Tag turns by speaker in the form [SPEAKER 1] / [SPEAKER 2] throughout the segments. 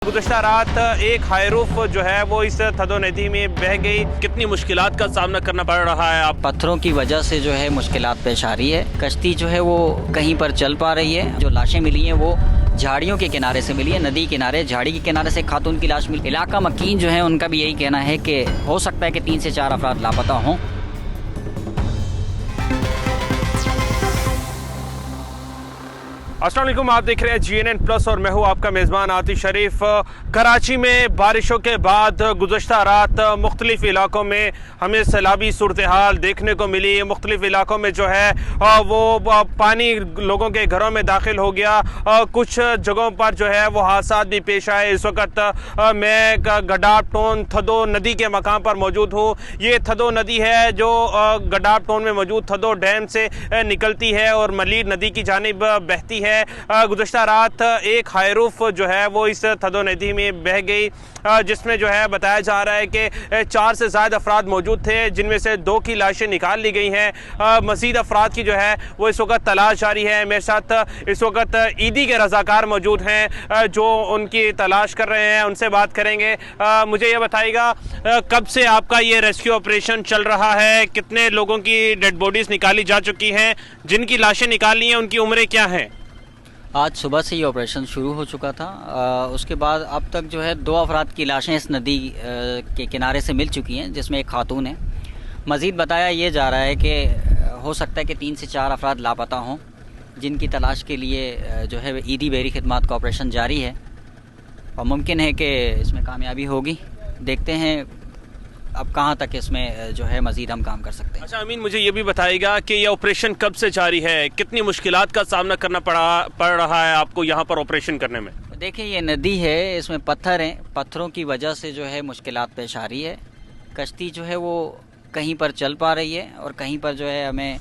[SPEAKER 1] गुज़श्ता रात एक हाईरूफ जो है वो इस थदो नदी में बह गई। कितनी मुश्किलात का सामना करना पड़ रहा है। आप
[SPEAKER 2] पत्थरों की वजह से जो है मुश्किलात पेश आ रही है। कश्ती जो है वो कहीं पर चल पा रही है। जो लाशें मिली हैं वो झाड़ियों के किनारे से मिली है, नदी किनारे झाड़ी के किनारे से खातून की लाश मिली। इलाका मकीन जो है उनका भी यही कहना है कि हो सकता है कि 3 से 4 अफराद लापता हों।
[SPEAKER 1] अस्सलाम वालेकुम, आप देख रहे हैं GNN प्लस और मैं हूं आपका मेज़बान आतिश शरीफ। कराची में बारिशों के बाद गुज़श्ता रात मुख्तलिफ़ इलाकों में हमें सैलाबी सूरत हाल देखने को मिली। मुख्तलिफ़ इलाकों में जो है वो पानी लोगों के घरों में दाखिल हो गया। कुछ जगहों पर जो है वो हादसा भी पेश आए। इस वक्त मैं गडाप टोन थदो नदी के मकाम पर मौजूद हूँ। ये थदो नदी है जो गडाप टोन में मौजूद थदो डैम से निकलती है और मलीर नदी की जानिब बहती है। गुज़श्ता रात एक हाईरूफ जो है वो इस थदो नदी में बह गई, जिसमें जो है बताया जा रहा है कि 4 से ज़्यादा अफराद मौजूद थे, जिनमें से 2 की लाशें निकाल ली गई हैं। मज़ीद अफराद की जो है वो इस वक्त तलाश जारी है। मेरे साथ इस वक्त ईदी के रज़ाकार मौजूद हैं जो उनकी तलाश कर रहे हैं, उनसे बात करेंगे। मुझे ये बताइएगा कब से आपका ये रेस्क्यू ऑपरेशन चल रहा है, कितने लोगों की डेड बॉडीज़ निकाली जा चुकी हैं, जिनकी लाशें निकाली हैं उनकी उम्रें क्या हैं?
[SPEAKER 2] आज सुबह से ये ऑपरेशन शुरू हो चुका था। उसके बाद अब तक जो है 2 अफराद की लाशें इस नदी के किनारे से मिल चुकी हैं, जिसमें एक खातून है। मज़ीद बताया ये जा रहा है कि हो सकता है कि 3 से 4 अफराद लापता हों, जिनकी तलाश के लिए जो है ईदी बहरी खिदमात का ऑपरेशन जारी है और मुमकिन है कि इसमें कामयाबी होगी। देखते हैं अब कहाँ तक इसमें जो है मज़ीद हम काम कर सकते हैं।
[SPEAKER 1] अच्छा अमीन, मुझे ये भी बताइएगा कि ये ऑपरेशन कब से जारी है, कितनी मुश्किलात का सामना करना पड़ रहा है आपको यहाँ पर ऑपरेशन करने में?
[SPEAKER 2] देखिए ये नदी है, इसमें पत्थर हैं, पत्थरों की वजह से जो है मुश्किलात पेश आ रही है। कश्ती जो है वो कहीं पर चल पा रही है और कहीं पर जो है हमें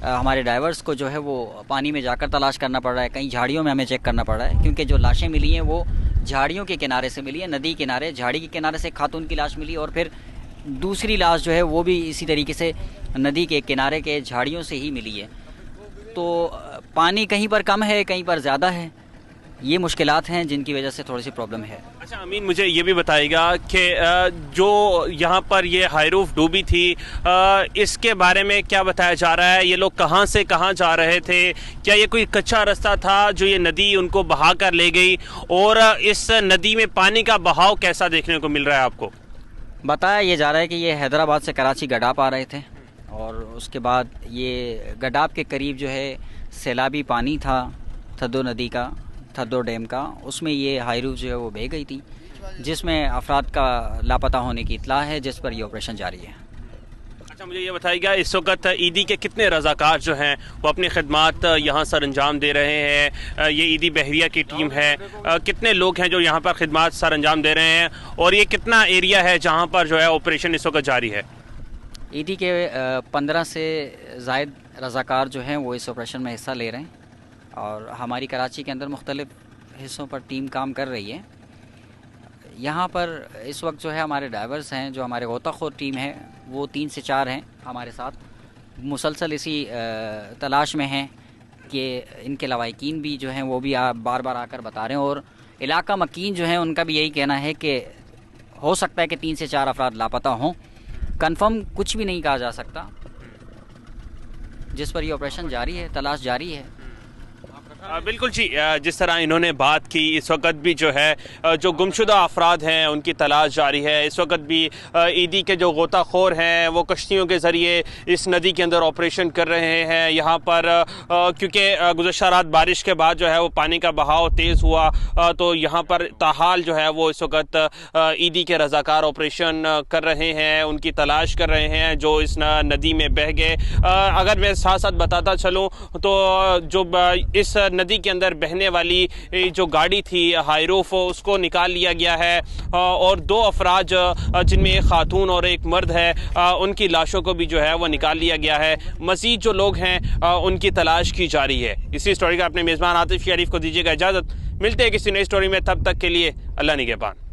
[SPEAKER 2] हमारे ड्राइवर्स को जो है वो पानी में जाकर तलाश करना पड़ रहा है। कहीं झाड़ियों में हमें चेक करना पड़ रहा है, क्योंकि जो लाशें मिली हैं वो झाड़ियों के किनारे से मिली है, नदी किनारे झाड़ी के किनारे से खातून की लाश मिली और फिर दूसरी लाश जो है वो भी इसी तरीके से नदी के किनारे के झाड़ियों से ही मिली है। तो पानी कहीं पर कम है, कहीं पर ज़्यादा है। ये मुश्किलात हैं जिनकी वजह से थोड़ी सी प्रॉब्लम है।
[SPEAKER 1] अच्छा अमीन, मुझे ये भी बताइएगा कि जो यहाँ पर ये हाईरूफ डूबी थी, इसके बारे में क्या बताया जा रहा है? ये लोग कहाँ से कहाँ जा रहे थे? क्या ये कोई कच्चा रास्ता था जो ये नदी उनको बहा कर ले गई? और इस नदी में पानी का बहाव कैसा देखने को मिल रहा है आपको?
[SPEAKER 2] बताया ये जा रहा है कि ये हैदराबाद से कराची गडाप आ रहे थे और उसके बाद ये गडाप के करीब जो है सैलाबी पानी था थदो नदी का, थदो डैम का, उसमें ये हाईरूफ जो है वो बह गई थी, जिसमें अफराद का लापता होने की इत्तला है, जिस पर ये ऑपरेशन जारी है।
[SPEAKER 1] अच्छा मुझे ये बताइएगा इस वक्त ईदी के कितने रज़ाकार जो हैं वो अपनी खिदमात यहाँ सर अंजाम दे रहे हैं? ये ईदी बहरिया की टीम है, कितने लोग हैं जो यहाँ पर खिदमात सर अंजाम दे रहे हैं और ये कितना एरिया है जहाँ पर जो है ऑपरेशन इस वक्त जारी है?
[SPEAKER 2] ईदी के 15 से ज़ायद रज़ाकार जो हैं वो इस ऑपरेशन में हिस्सा ले रहे हैं और हमारी कराची के अंदर मुख्तलिफ़ हिस्सों पर टीम काम कर रही है। यहाँ पर इस वक्त जो है हमारे ड्राइवर्स हैं, जो हमारे गोताखोर टीम है वो 3 से 4 हैं हमारे साथ, मुसलसल इसी तलाश में हैं कि इनके लवाहिकीन भी जो हैं वो भी बार बार आकर बता रहे हैं और इलाका मकीन जो है उनका भी यही कहना है कि हो सकता है कि 3 से 4 अफराद लापता हों। कंफर्म कुछ भी नहीं कहा जा सकता, जिस पर ये ऑपरेशन जारी है, तलाश जारी है।
[SPEAKER 1] बिल्कुल जी, जिस तरह इन्होंने बात की, इस वक्त भी जो है जो गुमशुदा अफराद हैं उनकी तलाश जारी है। इस वक्त भी ईदी के जो गोताखोर हैं वो कश्तियों के ज़रिए इस नदी के अंदर ऑपरेशन कर रहे हैं। यहाँ पर क्योंकि गुज़श्ता रात बारिश के बाद जो है वो पानी का बहाव तेज़ हुआ, तो यहाँ पर ताहाल जो है वो इस वक्त ईदी के रज़ाकार ऑपरेशन कर रहे हैं, उनकी तलाश कर रहे हैं जो इस नदी में बह गए। अगर मैं साथ साथ बताता चलूँ तो जो इस नदी के अंदर बहने वाली जो गाड़ी थी हाईरूफ, उसको निकाल लिया गया है और 2 अफराद जिनमें एक खातून और एक मर्द है, उनकी लाशों को भी जो है वो निकाल लिया गया है। मज़ीद जो लोग हैं उनकी तलाश की जारी है। इसी स्टोरी का अपने मेज़बान आतिफ शरीफ को दीजिएगा इजाज़त। मिलते हैं किसी नई स्टोरी में, तब तक के लिए अल्लाह निगहबान।